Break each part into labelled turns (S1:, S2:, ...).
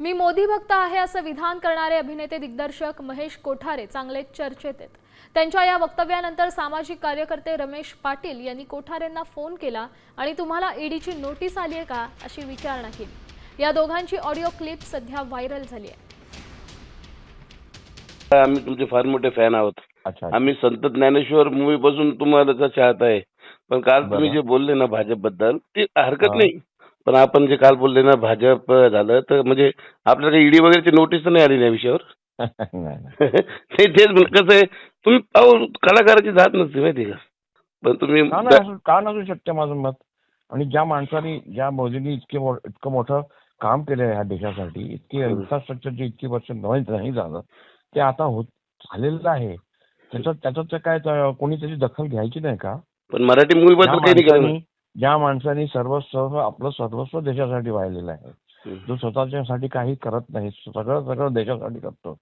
S1: मी मोदी भक्त आहे असं विधान करणारे अभिनेते दिग्दर्शक महेश कोठारे चांगले चर्चेत आहेत। त्यांच्या या वक्तव्यानंतर सामाजिक कार्यकर्ते रमेश पाटील यांनी कोठारेंना फोन केला आणि तुम्हाला ईडीची नोटीस आली आहे का अशी विचारणा केली। या दोघांची ऑडिओ क्लिप सध्या व्हायरल झाली आहे।
S2: आम्ही तुमचे फार मोठे फॅन आहोत।
S3: अच्छा।
S2: आम्ही संत ज्ञानेश्वर मूवी पासून तुम्हाला चाहत आहे। पण काल तुम्ही जे बोलले ना भाजप बद्दल ते हरकत नाही, पण आपण जे काल बोलले ना भाजप झालं तर म्हणजे आपल्याला ईडी वगैरेची नोटीस तर नाही आली या विषयावर? तेच कसं आहे, तुम्ही कलाकाराची जात नसते माहिती का, पण तुम्ही
S3: का नसू शकते माझं मत। आणि ज्या माणसाने ज्या मोदींनी इतकं मोठं काम केलं ह्या देशासाठी, इतकी इन्फ्रास्ट्रक्चरची इतकी वर्ष नाही झालं ते आता झालेलं आहे। त्याच्यात काय कोणी त्याची दखल घ्यायची नाही का?
S2: पण मराठी मूवी बद्दल काही नाही।
S3: ज्या माणसाने आपलं सर्वस्व देशासाठी वाहिलेलं आहे, जो स्वतःच्यासाठी काही करत नाही, सगळं देशासाठी करतो,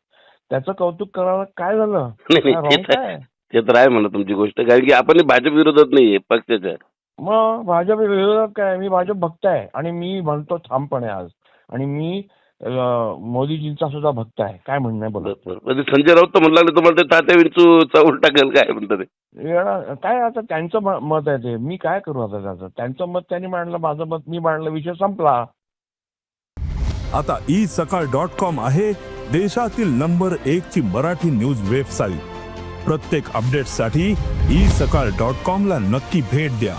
S3: त्याचं कौतुक करायला काय झालं?
S2: ते तर आहे म्हणा तुमची गोष्ट, कारण की आपण भाजप विरोधात नाहीये पक्षाच्या।
S3: मग भाजप विरोधात काय, मी भाजप भक्त आहे आणि मी म्हणतो ठामपणे आज, आणि मी मोदीजींचा सुद्धा भक्त आहे। काय म्हणणं आहे बोला?
S2: संजय राऊत तर म्हणला तुम्हाला ते तात्या विंचूचा उलटा टाकेल, काय म्हणतात ते?
S3: काय आता त्यांचं मत आहे ते, मी काय करू आता त्याचं? त्यांचं मत त्यांनी मांडलं, माझं मत मी मांडलं, विषय संपला।
S4: आता isakal.com आहे देशातील नंबर 1 ची मराठी न्यूज वेबसाईट। प्रत्येक अपडेटसाठी isakal.com ला नक्की भेट द्या।